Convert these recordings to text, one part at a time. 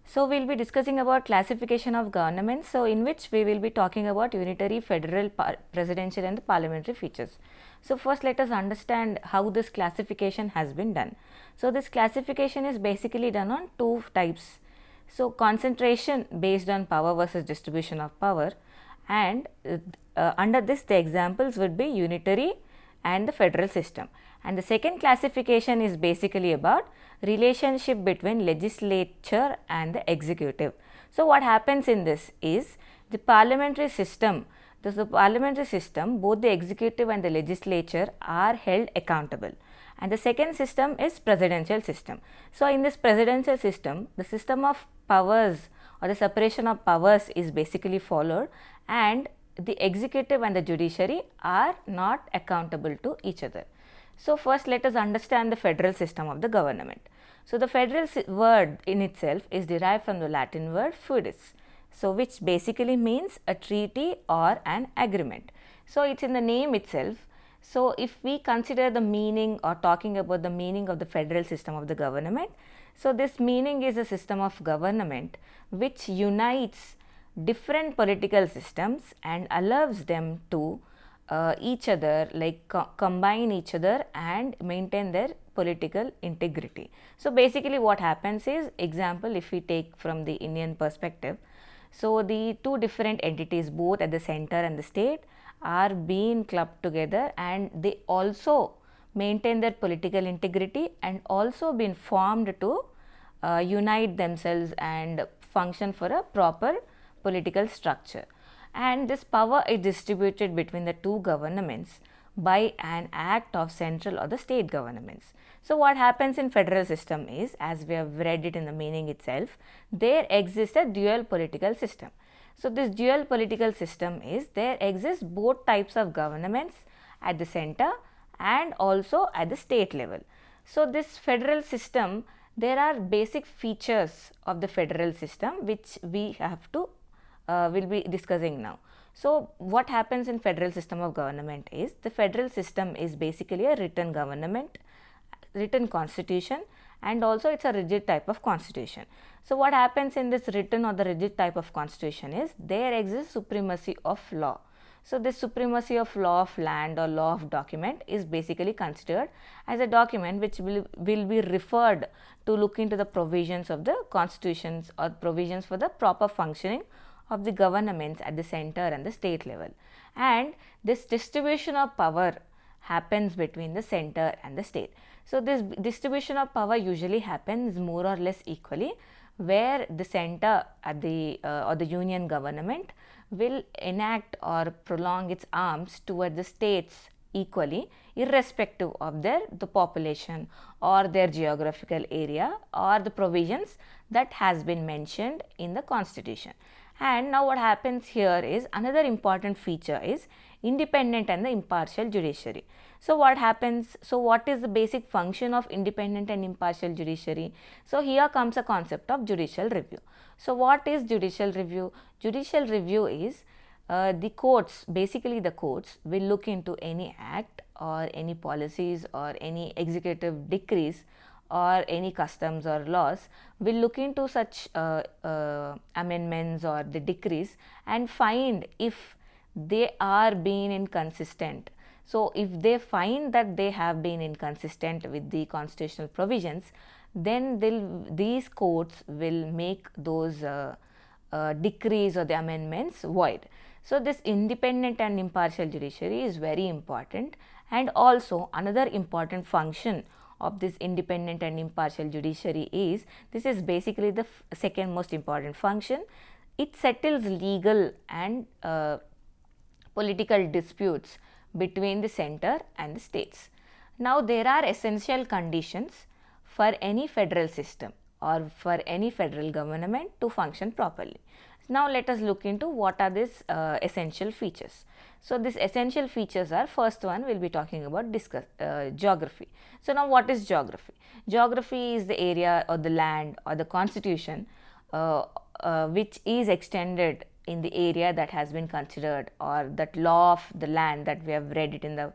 So, we will be discussing about classification of governments, so in which we will be talking about unitary, federal, presidential and the parliamentary features. So, first let us understand how this classification has been done. So, this classification is basically done on two types. So, concentration based on power versus distribution of power, and under this the examples would be unitary and the federal system. And the second classification is basically about relationship between legislature and the executive. So, what happens in this is the parliamentary system, both the executive and the legislature are held accountable, and the second system is presidential system. So, in this presidential system, the system of powers or the separation of powers is basically followed, and the executive and the judiciary are not accountable to each other. So, first let us understand the federal system of the government. So, the federal word in itself is derived from the Latin word feudus, so which basically means a treaty or an agreement. So, it is in the name itself. So, if we consider the meaning or talking about the meaning of the federal system of the government, so this meaning is a system of government which unites different political systems and allows them to each other, like combine each other and maintain their political integrity. So, basically what happens is, example if we take from the Indian perspective, so the two different entities both at the center and the state are being clubbed together, and they also maintain their political integrity and also been formed to unite themselves and function for a proper political structure. And this power is distributed between the two governments by an act of central or the state governments. So, what happens in federal system is, as we have read it in the meaning itself, there exists a dual political system. So, this dual political system is, there exists both types of governments at the center and also at the state level. So, this federal system, there are basic features of the federal system which we have to will be discussing now. So, what happens in federal system of government is, the federal system is basically a written government, written constitution, and also it is a rigid type of constitution. So, what happens in this written or the rigid type of constitution is, there exists supremacy of law. So, this supremacy of law of land or law of document is basically considered as a document which will be referred to look into the provisions of the constitutions or provisions for the proper functioning of the governments at the center and the state level. And this distribution of power happens between the center and the state. So, this distribution of power usually happens more or less equally, where the center at the or the union government will enact or prolong its arms toward the states equally, irrespective of the population or their geographical area or the provisions that has been mentioned in the constitution. And now what happens here is, another important feature is independent and the impartial judiciary. So, what happens? So, what is the basic function of independent and impartial judiciary? So, here comes a concept of judicial review. So, what is judicial review? Judicial review is the courts, basically the courts will look into any act or any policies or any executive decrees or any customs or laws, will look into such amendments or the decrees and find if they are being inconsistent. So, if they find that they have been inconsistent with the constitutional provisions, then these courts will make those decrees or the amendments void. So, this independent and impartial judiciary is very important, and also another important function of this independent and impartial judiciary is, this is basically the second most important function. It settles legal and political disputes between the center and the states. Now, there are essential conditions for any federal system or for any federal government to function properly. Now, let us look into what are these essential features. So, these essential features are, first one we will be talking about geography. So, now what is geography? Geography is the area or the land or the constitution which is extended in the area that has been considered, or that law of the land that we have read it in the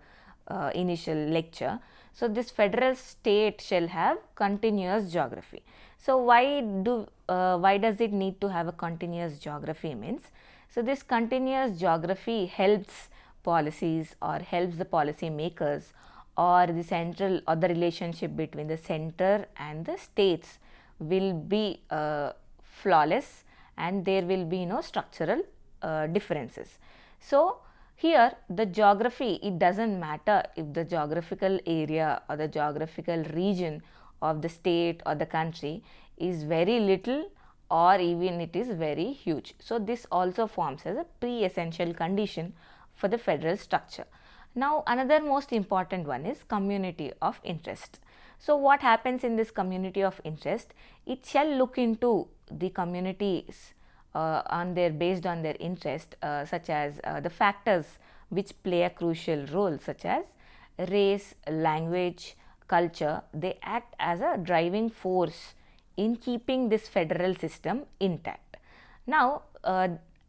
initial lecture. So, this federal state shall have continuous geography. So why does it need to have a continuous geography means? So this continuous geography helps policies or helps the policy makers or the central or the relationship between the center and the states will be flawless, and there will be no structural differences. So here the geography, it doesn't matter if the geographical area or the geographical region of the state or the country is very little or even it is very huge. So this also forms as a pre-essential condition for the federal structure. Now another most important one is community of interest. So what happens in this community of interest? It shall look into the communities based on their interest, such as the factors which play a crucial role, such as race, language, culture. They act as a driving force in keeping this federal system intact. Now,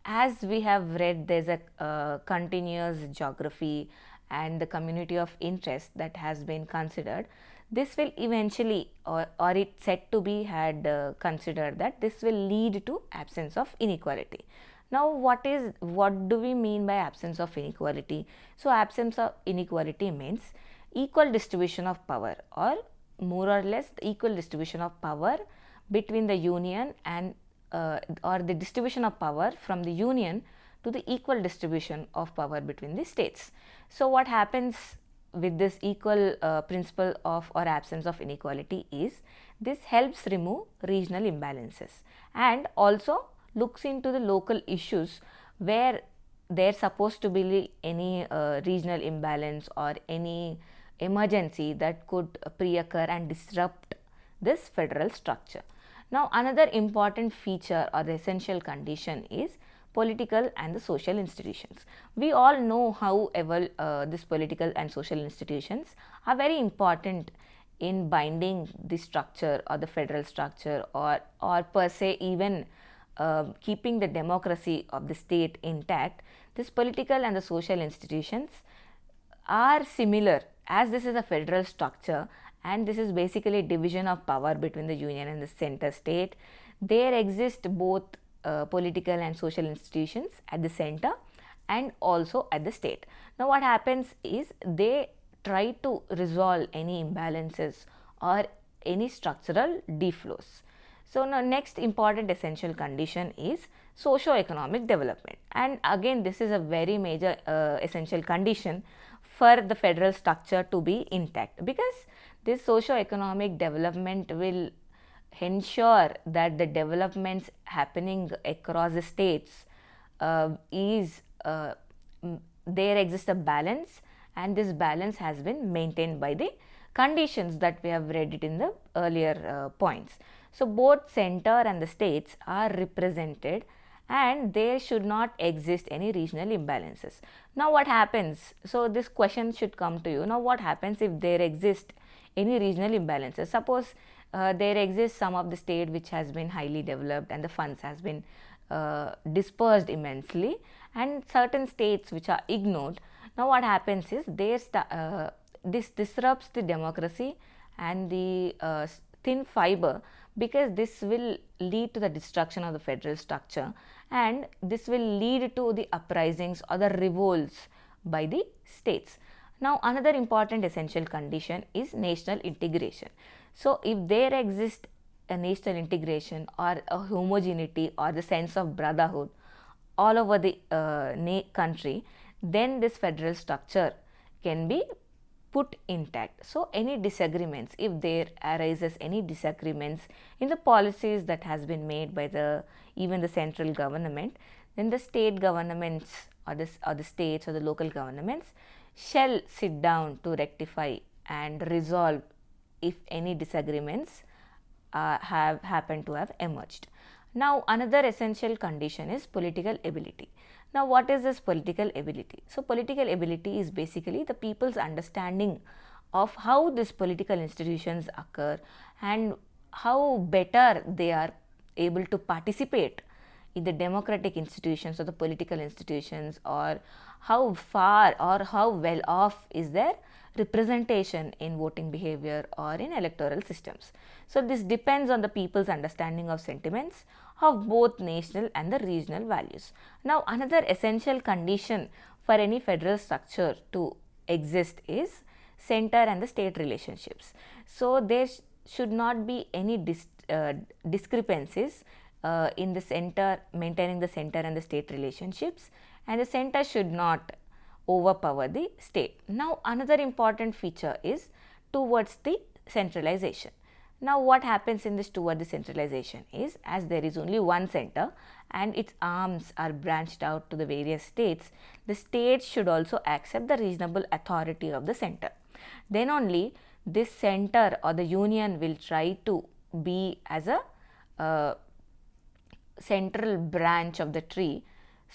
as we have read, there's a continuous geography and the community of interest that has been considered. This will eventually, or it's said to be had considered that this will lead to absence of inequality. Now what do we mean by absence of inequality? So absence of inequality means equal distribution of power, or more or less the equal distribution of power between the union and or the distribution of power from the union to the equal distribution of power between the states. So what happens with this equal principle of or absence of inequality is this helps remove regional imbalances and also looks into the local issues where there's supposed to be any regional imbalance or any emergency that could pre-occur and disrupt this federal structure. Now another important feature or the essential condition is political and the social institutions. We all know however these political and social institutions are very important in binding the structure or the federal structure or per se even keeping the democracy of the state intact. This political and the social institutions are similar, as this is a federal structure and this is basically division of power between the union and the center state. There exist both political and social institutions at the center and also at the state. Now what happens is they try to resolve any imbalances or any structural deflows. So now next important essential condition is socio-economic development, and again this is a very major essential condition for the federal structure to be intact, because this socio-economic development will ensure that the developments happening across the states there exists a balance, and this balance has been maintained by the conditions that we have read it in the earlier points. So both center and the states are represented and there should not exist any regional imbalances. Now what happens? So this question should come to you. Now what happens if there exist any regional imbalances? Suppose there exists some of the state which has been highly developed and the funds has been dispersed immensely, and certain states which are ignored. Now what happens is this disrupts the democracy and the thin fiber, because this will lead to the destruction of the federal structure and this will lead to the uprisings or the revolts by the states. Now another important essential condition is national integration. So if there exists a national integration or a homogeneity or the sense of brotherhood all over the country, then this federal structure can be put intact. So any disagreements, if there arises any disagreements in the policies that has been made by even the central government, then the state governments or the states or the local governments shall sit down to rectify and resolve if any disagreements have happened to have emerged. Now another essential condition is political ability. Now what is this political ability? So political ability is basically the people's understanding of how these political institutions occur and how better they are able to participate in the democratic institutions or the political institutions, or how far or how well off is their representation in voting behavior or in electoral systems. So, this depends on the people's understanding of sentiments of both national and the regional values. Now, another essential condition for any federal structure to exist is center and the state relationships. So, there should not be any discrepancies in the center, maintaining the center and the state relationships, and the center should not overpower the state. Now, another important feature is towards the centralization. Now, what happens in this toward the centralization is, as there is only one center and its arms are branched out to the various states, the states should also accept the reasonable authority of the center. Then only this center or the union will try to be as a central branch of the tree.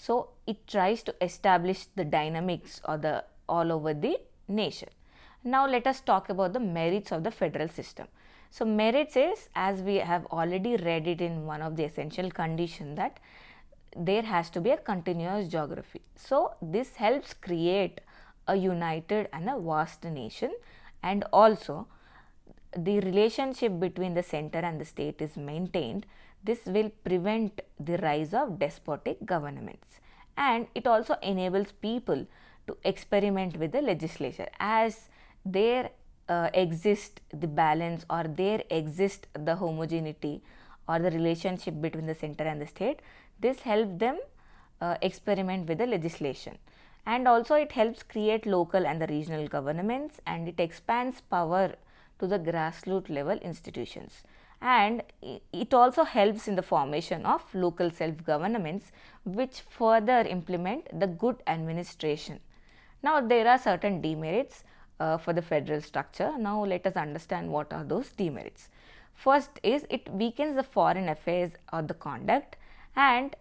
So, it tries to establish the dynamics or the all over the nation. Now, let us talk about the merits of the federal system. So, merits is, as we have already read it in one of the essential conditions, that there has to be a continuous geography. So, this helps create a united and a vast nation, and also the relationship between the center and the state is maintained. This will prevent the rise of despotic governments, and it also enables people to experiment with the legislature, as there exist the balance or there exist the homogeneity or the relationship between the center and the state. This helps them experiment with the legislation, and also it helps create local and the regional governments, and it expands power to the grassroots level institutions, and it also helps in the formation of local self-governments, which further implement the good administration. Now, there are certain demerits for the federal structure. Now, let us understand what are those demerits. First is, it weakens the foreign affairs or the conduct, and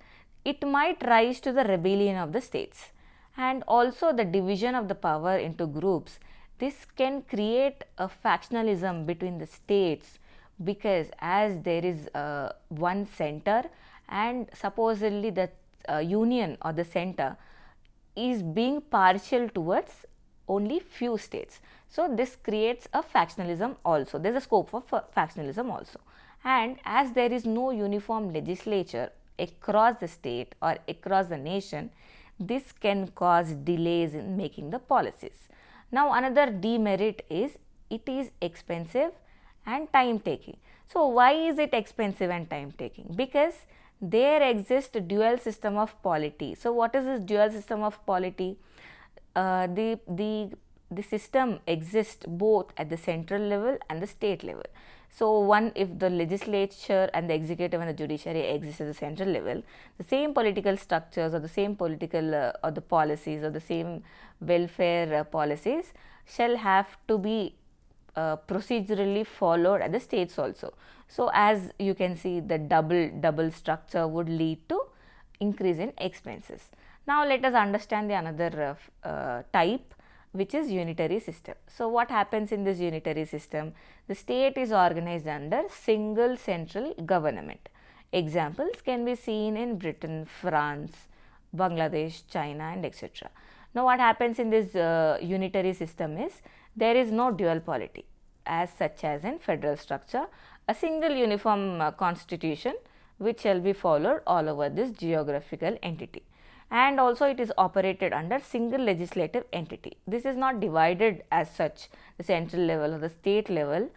it might rise to the rebellion of the states, and also the division of the power into groups. This can create a factionalism between the states, because as there is one center and supposedly the union or the center is being partial towards only few states. So, this creates a factionalism also. There is a scope for factionalism also, and as there is no uniform legislature across the state or across the nation, this can cause delays in making the policies. Now, another demerit is, it is expensive and time taking. So, why is it expensive and time taking? Because there exists a dual system of polity. So, what is this dual system of polity? The system exists both at the central level and the state level. So, one, if the legislature and the executive and the judiciary exist at the central level, the same political structures or the same political or the policies or the same welfare policies shall have to be procedurally followed at the states also. So, as you can see, the double structure would lead to increase in expenses. Now, let us understand the another type, which is unitary system. So, what happens in this unitary system? The state is organized under single central government. Examples can be seen in Britain, France, Bangladesh, China, and etc. Now, what happens in this unitary system is, there is no dual polity as such as in federal structure, a single uniform constitution which shall be followed all over this geographical entity, and also it is operated under single legislative entity. This is not divided as such, the central level or the state level,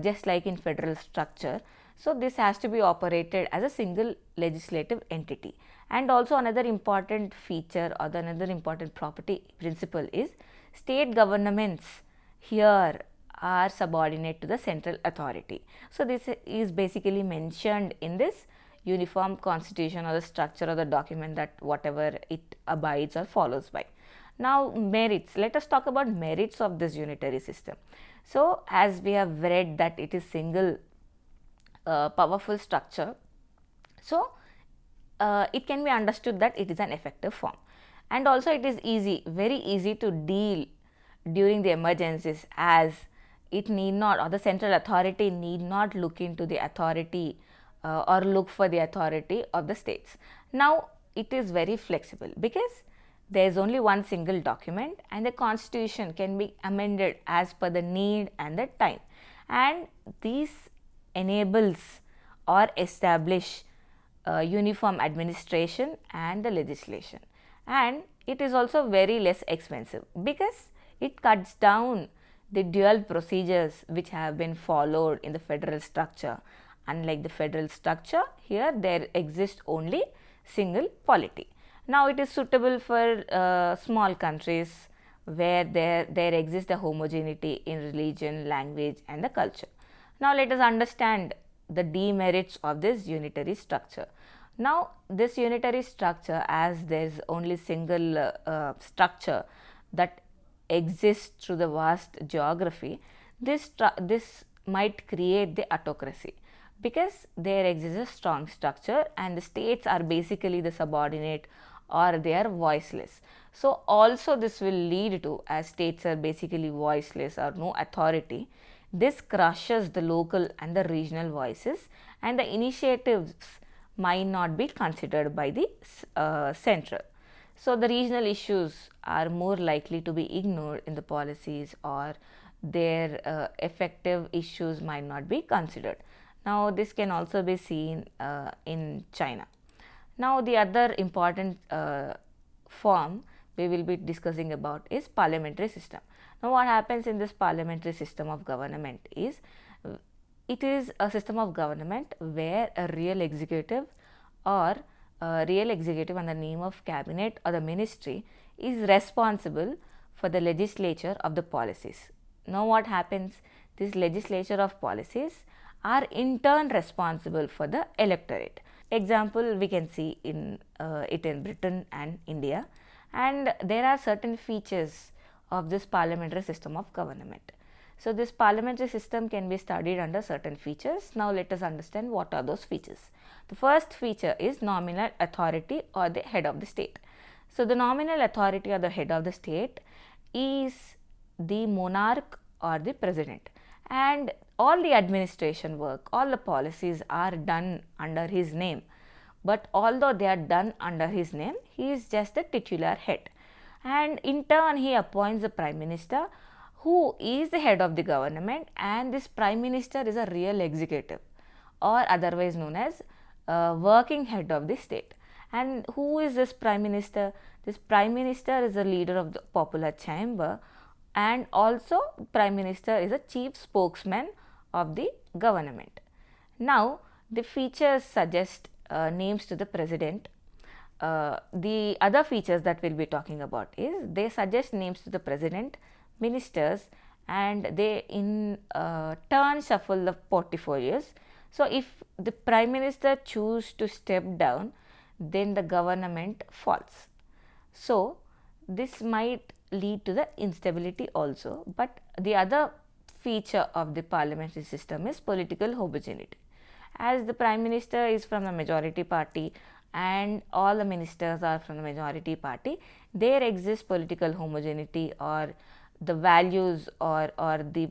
just like in federal structure. So, this has to be operated as a single legislative entity. And also another important feature or another important property principle is, state governments here are subordinate to the central authority. So, this is basically mentioned in this uniform constitution or the structure of the document, that whatever it abides or follows by. Now, merits. Let us talk about merits of this unitary system. So, as we have read that it is single powerful structure, so it can be understood that it is an effective form, and also it is easy, very easy to deal during the emergencies, as it need not, or the central authority need not look into the authority or look for the authority of the states. Now it is very flexible because there is only one single document and the constitution can be amended as per the need and the time, and this enables or establish uniform administration and the legislation, and it is also very less expensive because it cuts down the dual procedures which have been followed in the federal structure. Unlike the federal structure, here there exists only single polity. Now it is suitable for small countries where there exists a homogeneity in religion, language and the culture. Now let us understand the demerits of this unitary structure. Now this unitary structure, as there is only single structure that exists through the vast geography, this might create the autocracy because there exists a strong structure and the states are basically the subordinate or they are voiceless. So also this will lead to, as states are basically voiceless or no authority, this crushes the local and the regional voices, and the initiatives might not be considered by the central. So the regional issues are more likely to be ignored in the policies, or their effective issues might not be considered. Now this can also be seen in China. Now the other important form we will be discussing about is parliamentary system. Now what happens in this parliamentary system of government is, it is a system of government where a real executive or real executive on the name of cabinet or the ministry is responsible for the legislature of the policies. Now what happens, this legislature of policies are in turn responsible for the electorate. Example we can see in it in Britain and India, and there are certain features of this parliamentary system of government. So this parliamentary system can be studied under certain features. Now let us understand what are those features. The first feature is nominal authority or the head of the state. So the nominal authority or the head of the state is the monarch or the president, and all the administration work, all the policies are done under his name. But although they are done under his name, he is just the titular head, and in turn he appoints the prime minister, who is the head of the government, and this prime minister is a real executive or otherwise known as working head of the state. And who is this prime minister? This prime minister is the leader of the popular chamber, and also prime minister is a chief spokesman of the government. Now the features suggest names to the president. The other features that we will be talking about is they suggest names to the president, ministers, and they in turn shuffle the portfolios. So if the prime minister choose to step down, then the government falls. So this might lead to the instability also. But the other feature of the parliamentary system is political homogeneity. As the prime minister is from the majority party and all the ministers are from the majority party, there exists political homogeneity, or the values or the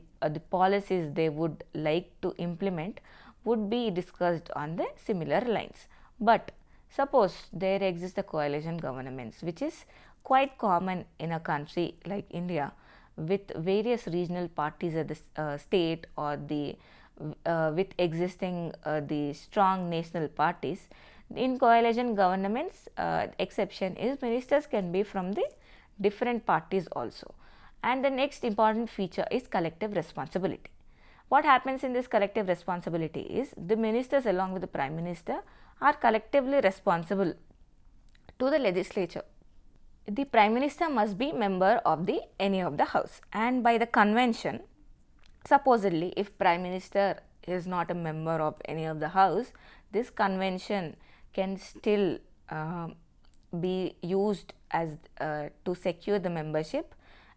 policies they would like to implement would be discussed on the similar lines. But suppose there exists a coalition governments, which is quite common in a country like India, with various regional parties at the state, or the with existing the strong national parties. In coalition governments, exception is ministers can be from the different parties also. And the next important feature is collective responsibility. What happens in this collective responsibility is, the ministers along with the prime minister are collectively responsible to the legislature. The prime minister must be member of the any of the house, and by the convention, supposedly if prime minister is not a member of any of the house, this convention can still be used as to secure the membership,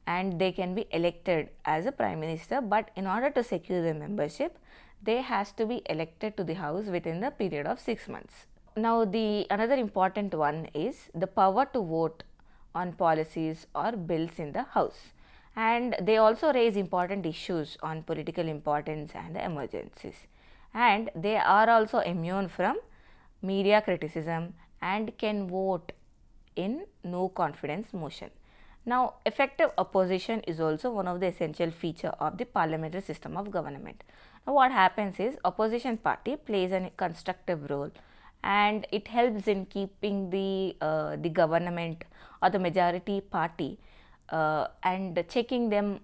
and they can be elected as a prime minister. But in order to secure the membership, they has to be elected to the house within the period of 6 months. Now the another important one is the power to vote on policies or bills in the house, and they also raise important issues on political importance and the emergencies. and they are also immune from media criticism and can vote in no confidence motion. Now, effective opposition is also one of the essential feature of the parliamentary system of government. Now, what happens is opposition party plays a constructive role, and it helps in keeping the government or the majority party and checking them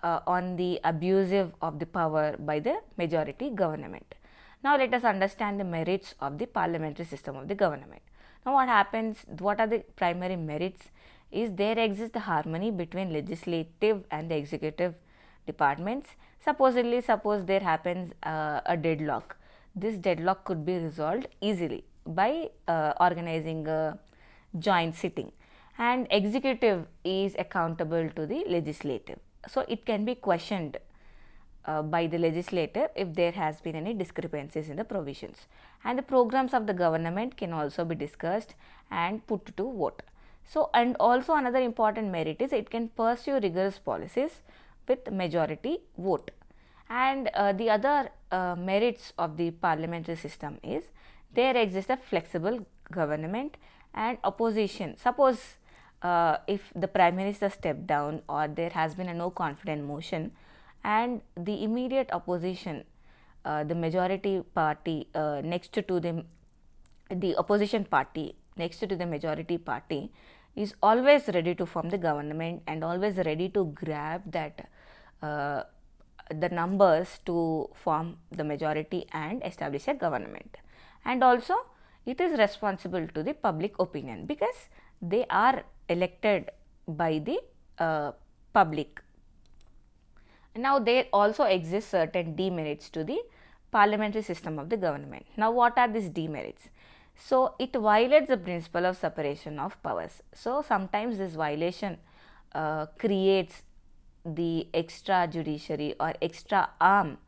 on the abusive of the power by the majority government. Now, let us understand the merits of the parliamentary system of the government. Now, what happens, what are the primary merits is there exists the harmony between legislative and the executive departments. Suppose there happens a deadlock. This deadlock could be resolved easily by organizing a joint sitting, and executive is accountable to the legislative. So, it can be questioned by the legislator if there has been any discrepancies in the provisions, and the programs of the government can also be discussed and put to vote. So, and also another important merit is it can pursue rigorous policies with majority vote. And the other merits of the parliamentary system is there exists a flexible government and opposition. Suppose if the prime minister stepped down or there has been a no confidence motion, and the immediate opposition, the majority party next to the opposition party next to the majority party is always ready to form the government and always ready to grab that the numbers to form the majority and establish a government. And also it is responsible to the public opinion because they are elected by the public. Now, there also exist certain demerits to the parliamentary system of the government. Now, what are these demerits? So, it violates the principle of separation of powers. So, sometimes this violation creates the extra judiciary or extra arm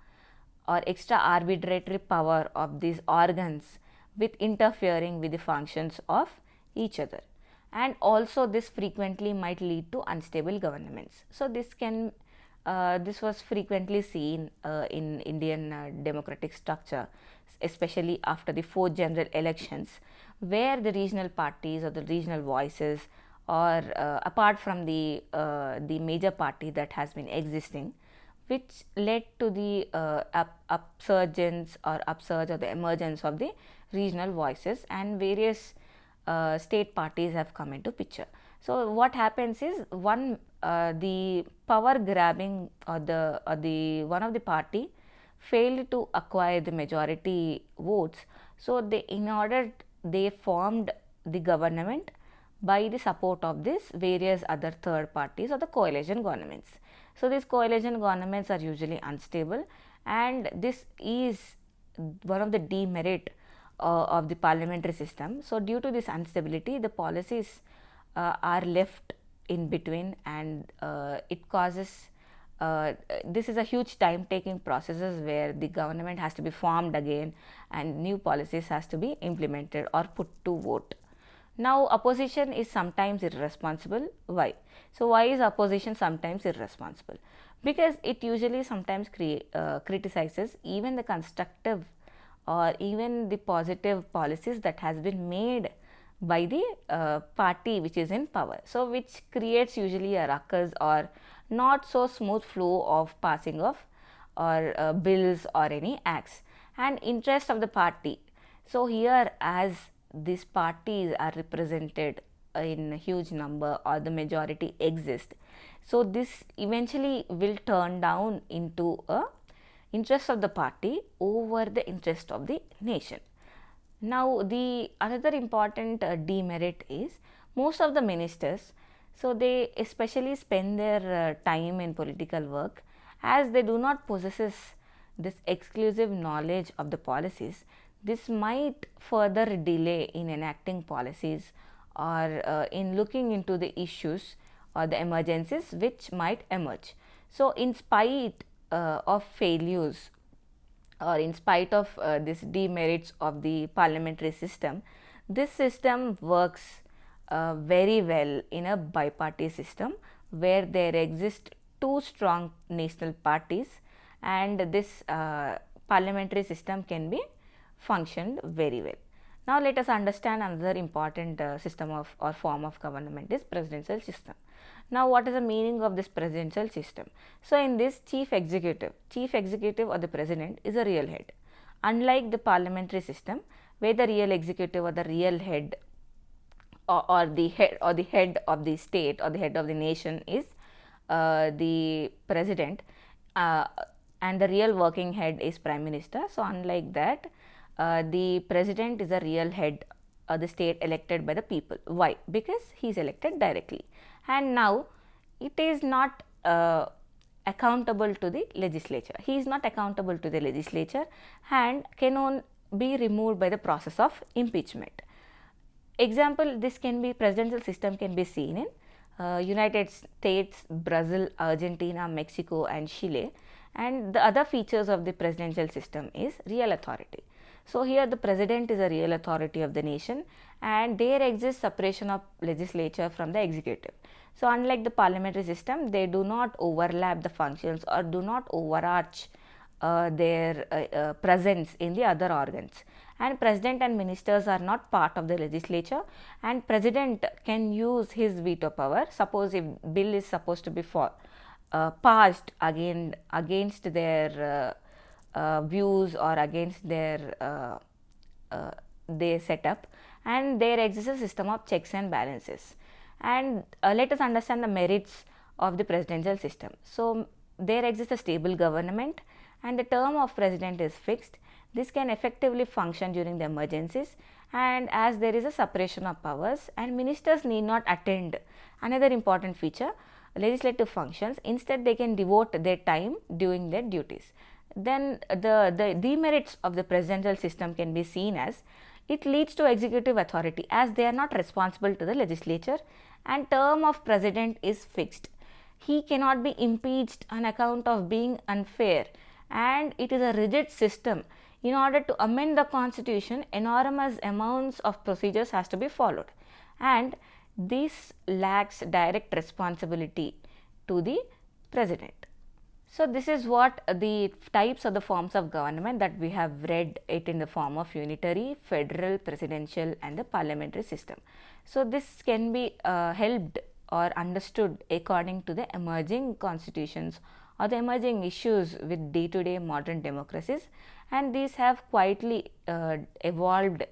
or extra arbitrary power of these organs with interfering with the functions of each other, and also this frequently might lead to unstable governments. So, this was frequently seen in Indian democratic structure, especially after the 4th general elections, where the regional parties or the regional voices or apart from the major party that has been existing, which led to the upsurge or the emergence of the regional voices, and various state parties have come into picture. So, what happens is the power grabbing or the one of the party failed to acquire the majority votes. So, they formed the government by the support of this various other third parties or the coalition governments. So, these coalition governments are usually unstable, and this is one of the demerit of the parliamentary system. So, due to this instability, the policies are left in between, and it causes this is a huge time taking processes where the government has to be formed again and new policies has to be implemented or put to vote. Now, opposition is sometimes irresponsible. Why? So, why is opposition sometimes irresponsible? Because it usually sometimes criticizes even the constructive or even the positive policies that has been made by the party which is in power. So, which creates usually a ruckus or not so smooth flow of passing of or bills or any acts, and interest of the party. So, here as these parties are represented in a huge number or the majority exist, so this eventually will turn down into a interest of the party over the interest of the nation. Now, the another important demerit is most of the ministers, so they especially spend their time in political work, as they do not possess this exclusive knowledge of the policies. This might further delay in enacting policies or in looking into the issues or the emergencies which might emerge. So, in spite of failures or in spite of this demerits of the parliamentary system, this system works very well in a biparty system where there exist two strong national parties, and this parliamentary system can be functioned very well. Now let us understand another important system of or form of government is presidential system. Now what is the meaning of this presidential system? So in this chief executive or the president is a real head. Unlike the parliamentary system where the real executive or the real head or the head of the state or the head of the nation is the president, and the real working head is prime minister. So unlike that, the president is a real head of the state elected by the people. Why? Because he is elected directly, and now it is not accountable to the legislature. He is not accountable to the legislature and can be removed by the process of impeachment. Example, this can be presidential system can be seen in United States, Brazil, Argentina, Mexico and Chile. And the other features of the presidential system is real authority. So here the president is a real authority of the nation, and there exists separation of legislature from the executive. So unlike the parliamentary system, they do not overlap the functions or do not overarch their presence in the other organs. And president and ministers are not part of the legislature, and president can use his veto power. Suppose if bill is supposed to be passed against their views or against their setup, and there exists a system of checks and balances. And let us understand the merits of the presidential system. So there exists a stable government, and the term of president is fixed. This can effectively function during the emergencies, and as there is a separation of powers, and ministers need not attend another important feature, legislative functions. Instead, they can devote their time doing their duties. Then the demerits of the presidential system can be seen as it leads to executive authority as they are not responsible to the legislature, and term of president is fixed. He cannot be impeached on account of being unfair, and it is a rigid system. In order to amend the constitution, enormous amounts of procedures has to be followed, and this lacks direct responsibility to the president. So this is what the types of the forms of government that we have read it in the form of unitary, federal, presidential and the parliamentary system. So this can be helped or understood according to the emerging constitutions or the emerging issues with day-to-day modern democracies, and these have quietly evolved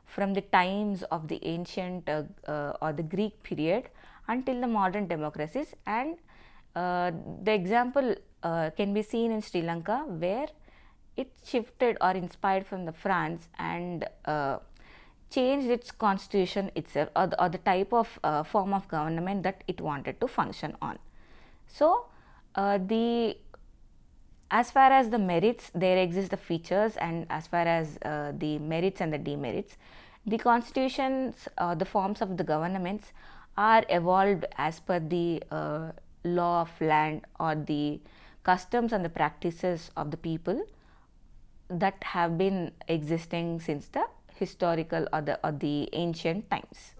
from the times of the ancient or the Greek period until the modern democracies. And the example can be seen in Sri Lanka, where it shifted or inspired from the France and changed its constitution itself, or the type of form of government that it wanted to function on. So as far as the merits, there exist the features, and as far as the merits and the demerits, the constitutions, the forms of the governments are evolved as per the law of land or the customs and the practices of the people that have been existing since the historical or the ancient times.